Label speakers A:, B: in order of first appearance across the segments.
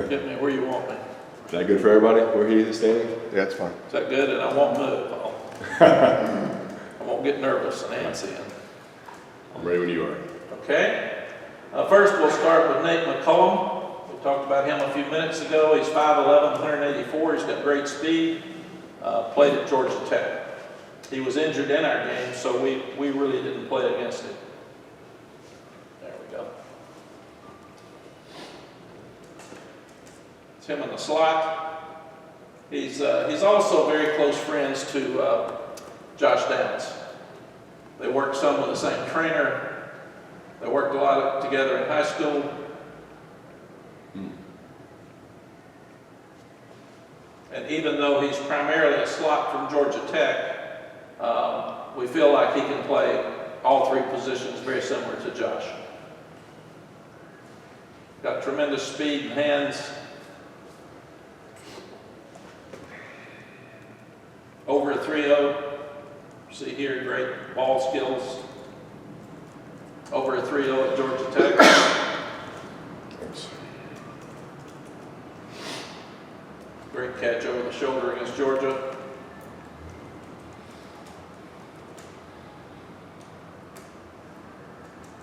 A: Get me where you want me.
B: Is that good for everybody, where he is standing?
C: Yeah, that's fine.
A: Is that good? And I won't move. I won't get nervous and antsy.
B: I'm ready when you are.
A: Okay. First, we'll start with Nate McCullum. We talked about him a few minutes ago. He's 5'11", 184. He's got great speed. Played at Georgia Tech. He was injured in our game, so we really didn't play against him. There we go. It's him in the slot. He's also very close friends to Josh Downs. They worked some with the same trainer. They worked a lot together in high school. And even though he's primarily a slot from Georgia Tech, we feel like he can play all three positions very similar to Josh. Got tremendous speed and hands. Over a 3.0. See here, great ball skills. Over a 3.0 at Georgia Tech.
B: Thanks.
A: Great catch over the shoulder against Georgia.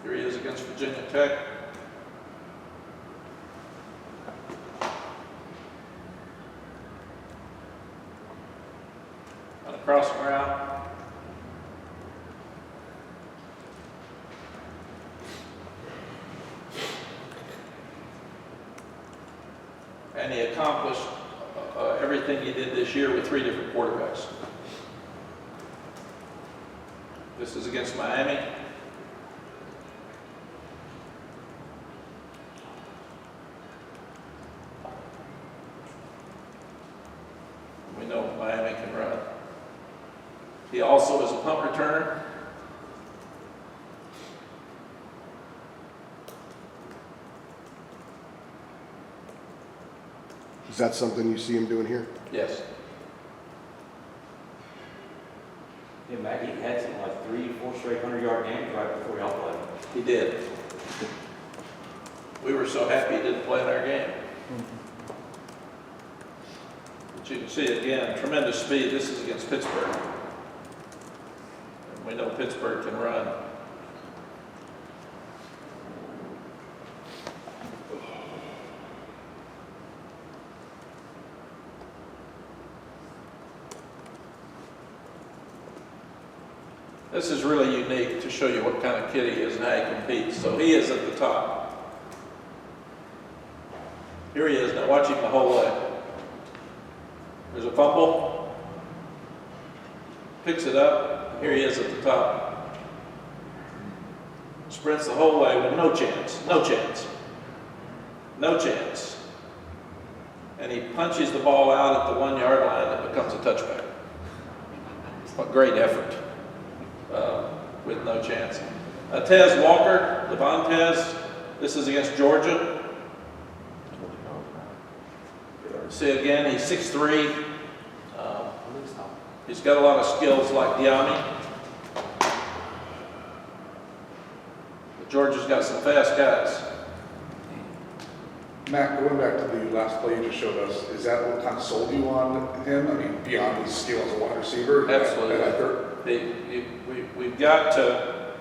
A: Here he is against Virginia Tech. On a crossing route. And he accomplished everything he did this year with 3 different quarterbacks. This is against Miami. We know Miami can run. He also is a punt returner.
C: Is that something you see him doing here?
A: Yes.
D: Yeah, Mackie had some like 3-4 straight 100-yard games right before y'all played.
A: He did. We were so happy he didn't play in our game. But you can see again, tremendous speed. This is against Pittsburgh. And we know Pittsburgh can run. This is really unique to show you what kind of kid he is and how he competes. So he is at the top. Here he is. Now watch him the whole way. There's a fumble. Picks it up. Here he is at the top. Sprints the whole way with no chance. No chance. No chance. And he punches the ball out at the 1-yard line. It becomes a touchback. A great effort. With no chance. Tez Walker, Devontae, this is against Georgia. See again, he's 6'3". He's got a lot of skills like Diami. But Georgia's got some fast guys.
E: Matt, going back to the last play you just showed us, is that what kind of sold you on him? I mean, beyond his skill as a wide receiver?
A: Absolutely. We've got to,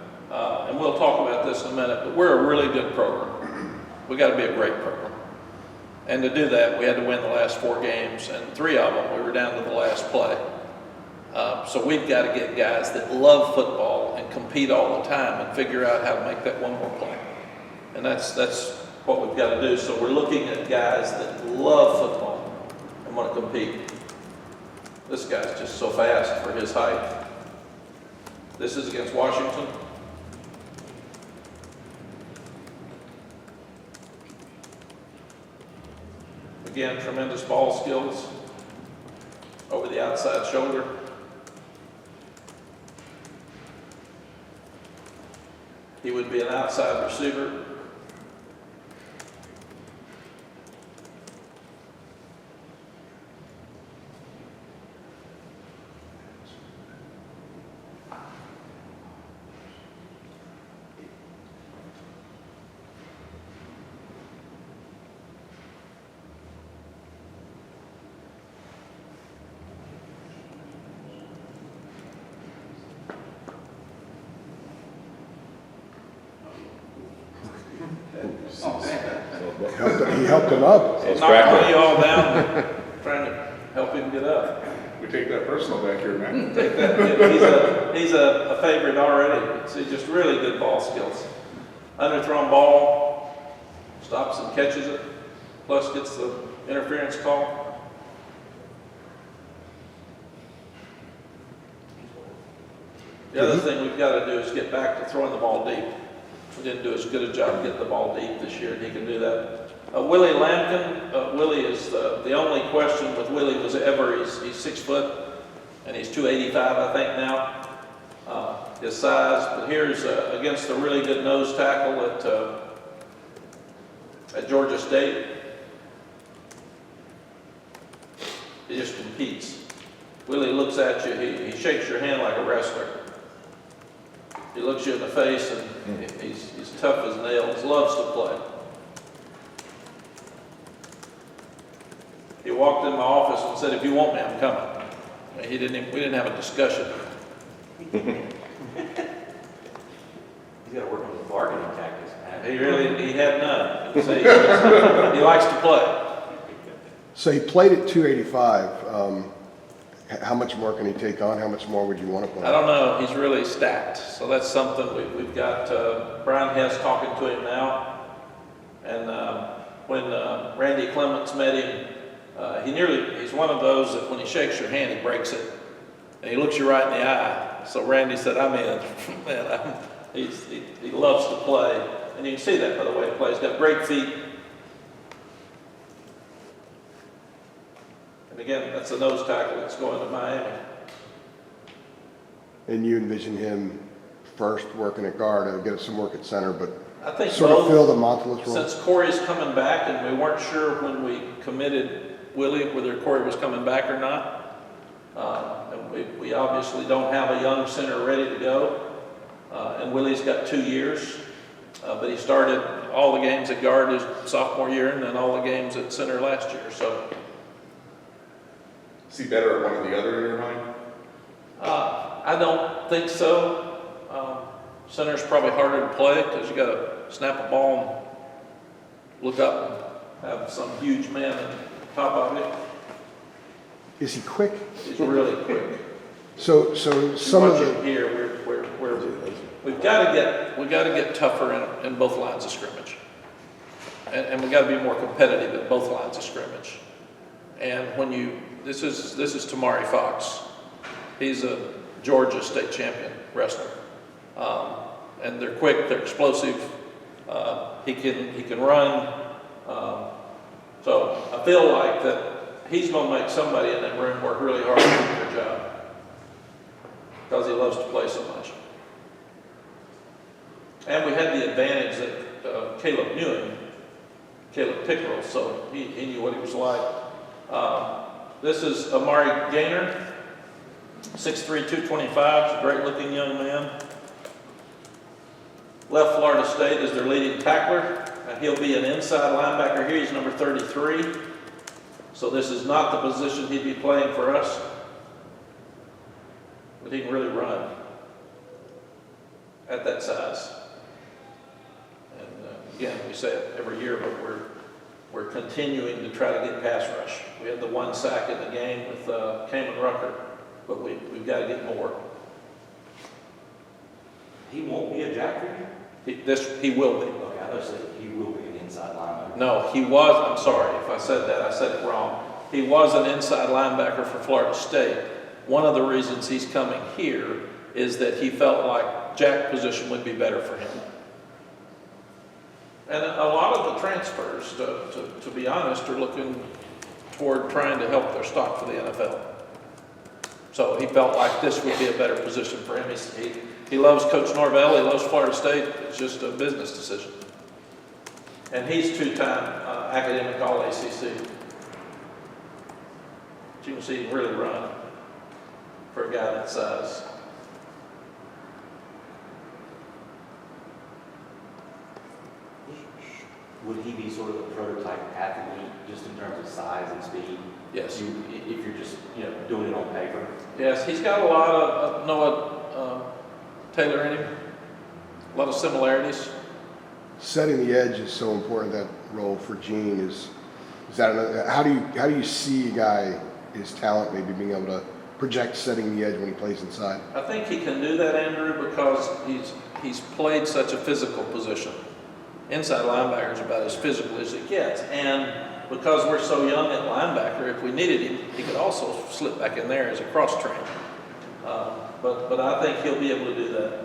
A: and we'll talk about this in a minute, but we're a really good program. We've got to be a great program. And to do that, we had to win the last 4 games, and 3 of them, we were down to the last play. So we've got to get guys that love football and compete all the time and figure out how to make that one more play. And that's what we've got to do. So we're looking at guys that love football and want to compete. This guy's just so fast for his height. This is against Washington. Again, tremendous ball skills over the outside shoulder. He would be an outside receiver.
C: you helped him up.
A: So
B: It's
A: knock one of
B: crackling.
A: you all down, trying to help him get up.
E: We take that personal back here, man.
A: Take that. He's a favorite already. See, just really good ball skills. Underthrown ball, stops and catches it, plus gets the interference call. The other thing we've got to do is get back to throwing the ball deep. We didn't do as good a job getting the ball deep this year, and he can do that. Willie Lampkin, Willie is the only question with Willie was ever, he's 6 foot, and he's 285, I think now, his size. But here's against a really good nose tackle at Georgia State. He just competes. Willie looks at you, he shakes your hand like a wrestler. He looks you in the face, and he's tough as nails, loves to play. He walked in my office and said, "If you want me, I'm coming." I mean, we didn't have a discussion.
D: He's got to work on the bargaining tactics, man.
A: He had none. So he likes to play.
C: So he played at 285. How much more can he take on? How much more would you want to play?
A: I don't know. He's really stacked. So that's something we've got. Brian Hess talking to him now. And when Randy Clements met him, he's one of those that when he shakes your hand, he breaks it. And he looks you right in the eye. So Randy said, "I'm in." Man, he loves to play. And you can see that by the way he plays. He's got great feet. And again, that's a nose tackle that's going to Miami.
C: And you envision him first working at guard and get some work at center, but
A: I think
C: sort of
A: both,
C: fill the Montelus role?
A: since Corey's coming back, and we weren't sure when we committed Willie whether Corey was coming back or not. And we obviously don't have a young center ready to go. And Willie's got 2 years, but he started all the games at guard his sophomore year and then all the games at center last year. So
E: Is he better at one or the other in your mind?
A: I don't think so. Center's probably harder to play because you got to snap a ball and look up and have some huge man on top of you.
C: Is he quick?
A: He's really quick.
C: So some of the
A: Here, we've got to get tougher in both lines of scrimmage, and we got to be more competitive at both lines of scrimmage. And when this is Tamari Fox, he's a Georgia state champion wrestler, and they're quick, they're explosive. He can run, so I feel like that he's going to make somebody in that room work really hard to do their job because he loves to play so much. And we had the advantage that Caleb knew him, Caleb Pickerel, so he knew what he was like. This is Amari Gaynor, 6'3", 225, he's a great looking young man. Left Florida State is their leading tackler. He'll be an inside linebacker here, he's number 33. So this is not the position he'd be playing for us, but he can really run at that size. And again, we say it every year, but we're continuing to try to get pass rush. We had the 1 sack in the game with Kamen Rucker, but we've got to get more.
D: He won't be a jack for you?
A: He will be.
D: Okay, I thought you said he will be an inside linebacker.
A: No, he was, I'm sorry if I said that, I said it wrong. He was an inside linebacker for Florida State. One of the reasons he's coming here is that he felt like jack position would be better for him. And a lot of the transfers, to be honest, are looking toward trying to help their stock for the NFL. So he felt like this would be a better position for him. He loves Coach Norvell, he loves Florida State, it's just a business decision. And he's 2-time academic All-ACC. But you can see he can really run for a guy that size.
D: Would he be sort of a prototype athlete just in terms of size and speed?
A: Yes.
D: If you're just, doing it on paper?
A: Yes, he's got a lot of Noah Taylor in him, a lot of similarities.
C: setting the edge is so important, that role for Gene is that another, how do you see a guy, his talent maybe being able to project setting the edge when he plays inside?
A: I think he can do that, Andrew, because he's played such a physical position. Inside linebacker is about as physical as it gets, and because we're so young at linebacker, if we needed him, he could also slip back in there as a cross train. But I think he'll be able to do that.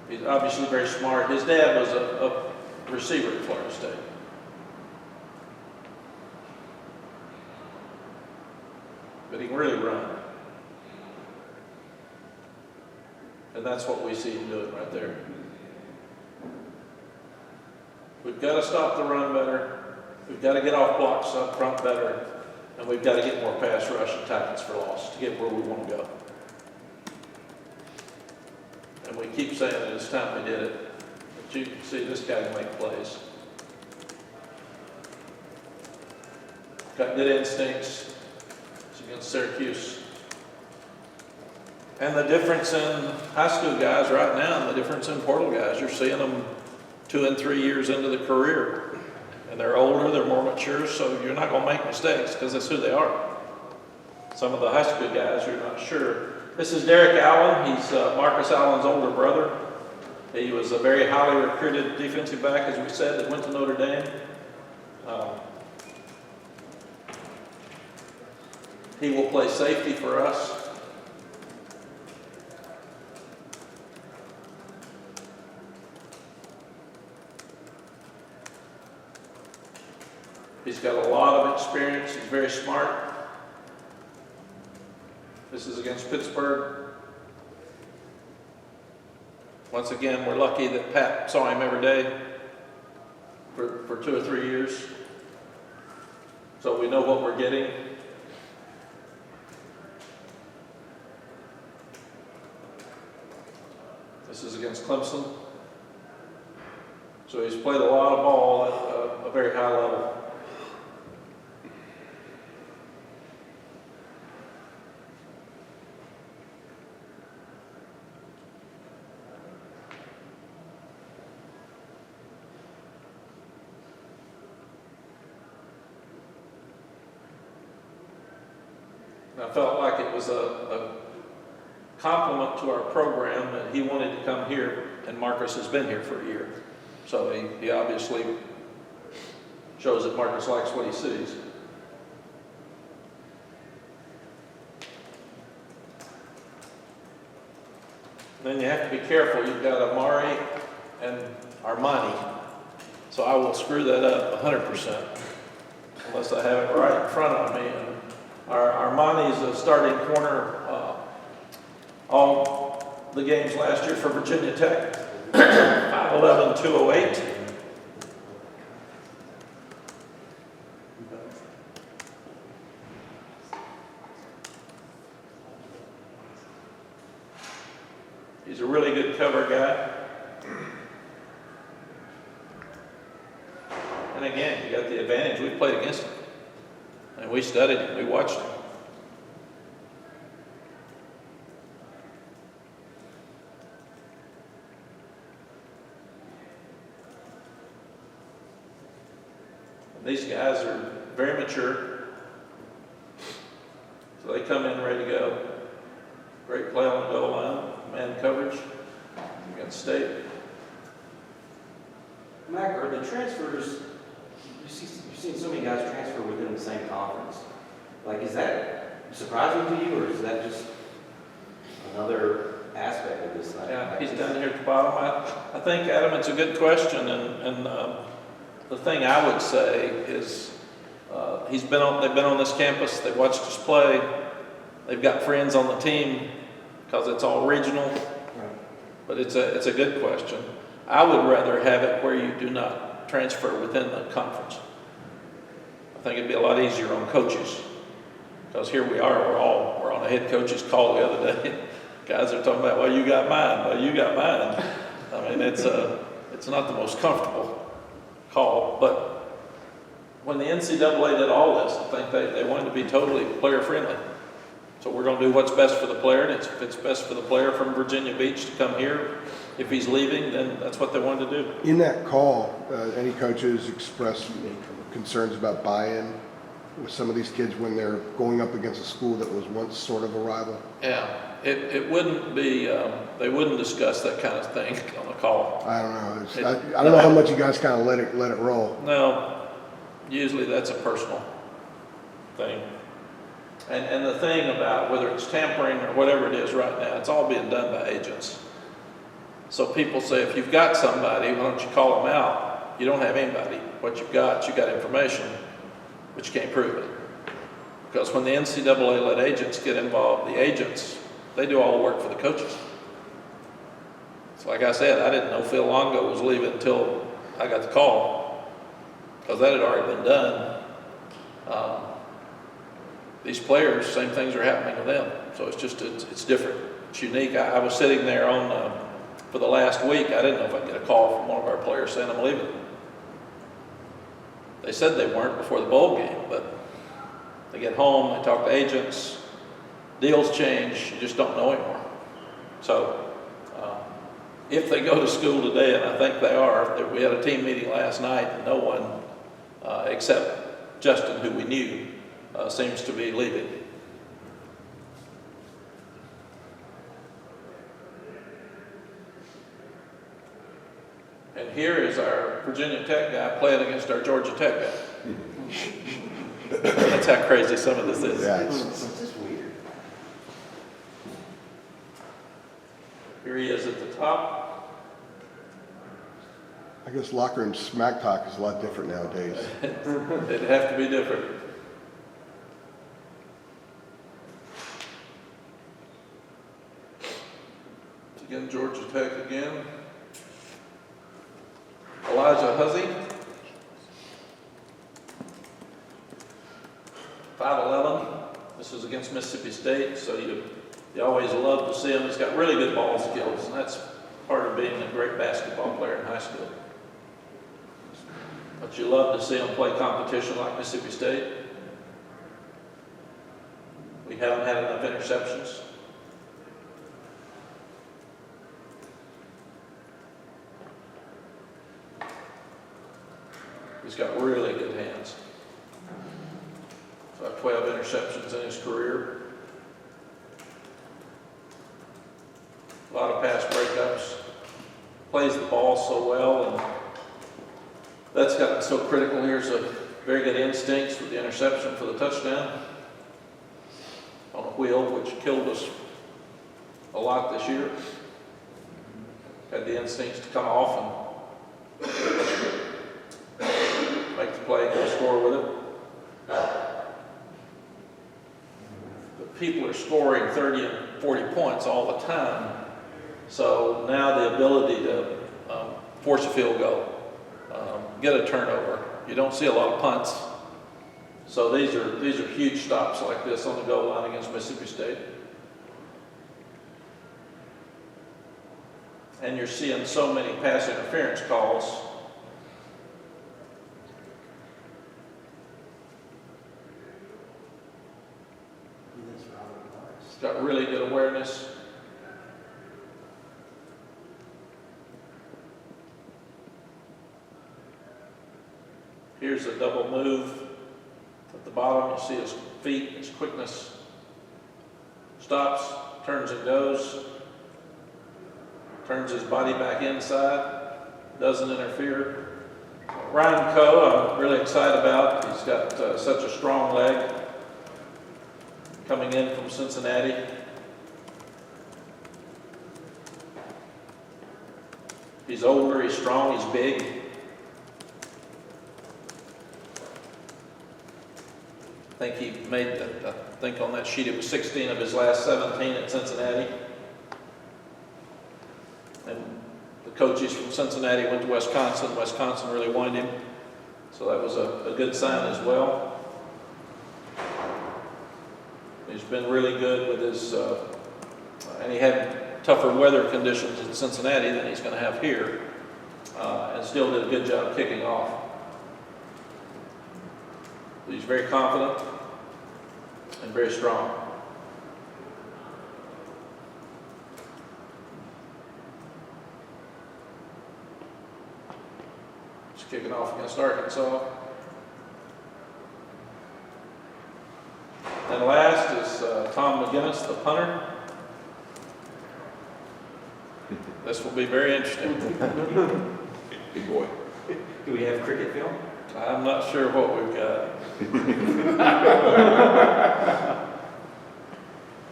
A: He's obviously very smart. His dad was a receiver at Florida State. But he can really run. And that's what we see him doing right there. We've got to stop the run better. We've got to get off blocks up front better. And we've got to get more pass rush and tackles for loss to get where we want to go. And we keep saying it, it's time we did it. But you can see this guy can make plays. Got good instincts. It's against Syracuse. And the difference in high school guys right now and the difference in portal guys, you're seeing them 2 and 3 years into the career. And they're older, they're more mature, so you're not going to make mistakes because that's who they are. Some of the high school guys, you're not sure. This is Derek Allen. He's Marcus Allen's older brother. He was a very highly recruited defensive back, as we said, that went to Notre Dame. He will play safety for us. He's got a lot of experience. He's very smart. This is against Pittsburgh. Once again, we're lucky that Pat saw him every day for 2 or 3 years. So we know what we're getting. This is against Clemson. So he's played a lot of ball at a very high level. And I felt like it was a compliment to our program that he wanted to come here, and Marcus has been here for a year. So he obviously shows that Marcus likes what he sees. And then you have to be careful. You've got Amari and Armani. So I will screw that up 100% unless I have it right in front of me. And Armani is a starting corner all the games last year for Virginia Tech. 5'11", 208. He's a really good cover guy. And again, you got the advantage. We played against him. And we studied him. We watched him. These guys are very mature, so they come in ready to go. Great play on the goal line, man coverage against State.
D: Mac, are the transfers, you've seen so many guys transfer within the same conference. Like, is that surprising to you, or is that just another aspect of this thing?
A: Yeah, he's down here at the bottom. I think, Adam, it's a good question, and the thing I would say is they've been on this campus, they've watched us play, they've got friends on the team because it's all regional, but it's a good question. I would rather have it where you do not transfer within the conference. I think it'd be a lot easier on coaches because here we are, we're on a head coach's call the other day. Guys are talking about, well, you got mine, well, you got mine. I mean, it's not the most comfortable call, but when the NCAA did all this, I think they wanted to be totally player friendly. So we're going to do what's best for the player, and if it's best for the player from Virginia Beach to come here, if he's leaving, then that's what they wanted to do.
C: In that call, any coaches express concerns about buy-in with some of these kids when they're going up against a school that was once sort of a rival?
A: Yeah, it wouldn't be, they wouldn't discuss that kind of thing on the call.
C: I don't know. I don't know how much you guys kind of let it roll.
A: No, usually that's a personal thing. And the thing about whether it's tampering or whatever it is right now, it's all being done by agents. So people say, if you've got somebody, why don't you call them out? You don't have anybody. What you've got information, but you can't prove it. Because when the NCAA let agents get involved, the agents, they do all the work for the coaches. So like I said, I didn't know Phil Longo was leaving until I got the call, because that had already been done. These players, same things are happening with them. So it's just, it's different. It's unique. I was sitting there for the last week. I didn't know if I'd get a call from one of our players saying I'm leaving. They said they weren't before the bowl game, but they get home, they talk to agents, deals change, you just don't know anymore. So if they go to school today, and I think they are, we had a team meeting last night, and no one except Justin, who we knew, seems to be leaving. And here is our Virginia Tech guy playing against our Georgia Tech guy. That's how crazy some of this is.
C: Yeah,
D: It's just weird.
A: Here he is at the top.
C: I guess locker room smack talk is a lot different nowadays.
A: It'd have to be different. Again, Georgia Tech again. Elijah Huzzy. 5'11". This is against Mississippi State, so you always love to see him. He's got really good ball skills, and that's part of being a great basketball player in high school. But you love to see him play competition like Mississippi State. We haven't had enough interceptions. He's got really good hands. So 12 interceptions in his career. A lot of pass breakups. Plays the ball so well, and that's gotten so critical. Here's a very good instincts with the interception for the touchdown on a wheel, which killed us a lot this year. Had the instincts to come off and make the play, go score with it. But people are scoring 30 and 40 points all the time. So now the ability to force a field goal, get a turnover. You don't see a lot of punts. So these are huge stops like this on the goal line against Mississippi State. And you're seeing so many pass interference calls. He's got really good awareness. Here's a double move. At the bottom, you see his feet, his quickness. Stops, turns and goes. Turns his body back inside. Doesn't interfere. Ryan Coe, I'm really excited about. He's got such a strong leg. Coming in from Cincinnati. He's older, he's strong, he's big. I think he made, I think on that sheet it was 16 of his last 17 at Cincinnati. And the coaches from Cincinnati went to Wisconsin. Wisconsin really wanted him. So that was a good sign as well. He's been really good with his, and he had tougher weather conditions in Cincinnati than he's going to have here, and still did a good job kicking off. He's very confident and very strong. kicking off against Arkansas. And last is Tom McGinnis, the punter. This will be very interesting.
B: Big boy.
D: Do we have cricket film?
A: I'm not sure what we've got.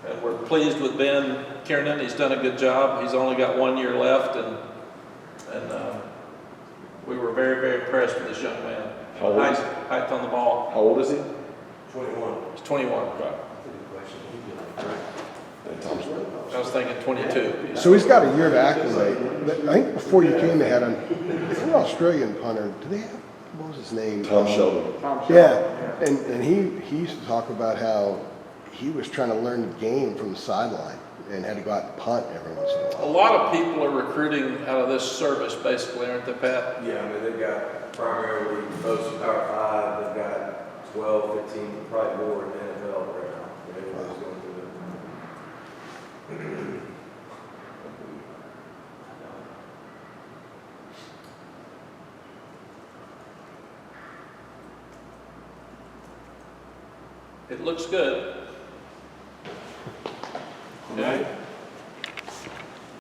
A: And we're pleased with Ben Kiernan. He's done a good job. He's only got 1 year left, and we were very, very impressed with this young man.
B: How old is he?
A: Height on the ball.
B: How old is he?
D: 21.
A: He's 21.
B: Okay.
D: Good question.
B: And Tom's right.
A: I was thinking 22.
C: So he's got a year to acclimate. I think before you came, they had an Australian punter. Do they have, what was his name?
B: Tom Sheldon.
C: Yeah, and he used to talk about how he was trying to learn the game from the sideline and had to go out and punt every once in a
A: A
C: while.
A: lot of people are recruiting out of this service, basically, aren't they, Pat?
F: Yeah, I mean, they've got primarily most of Power 5, they've got 12, 15, probably more in the NFL right now. Everybody's going through it.
A: It looks good.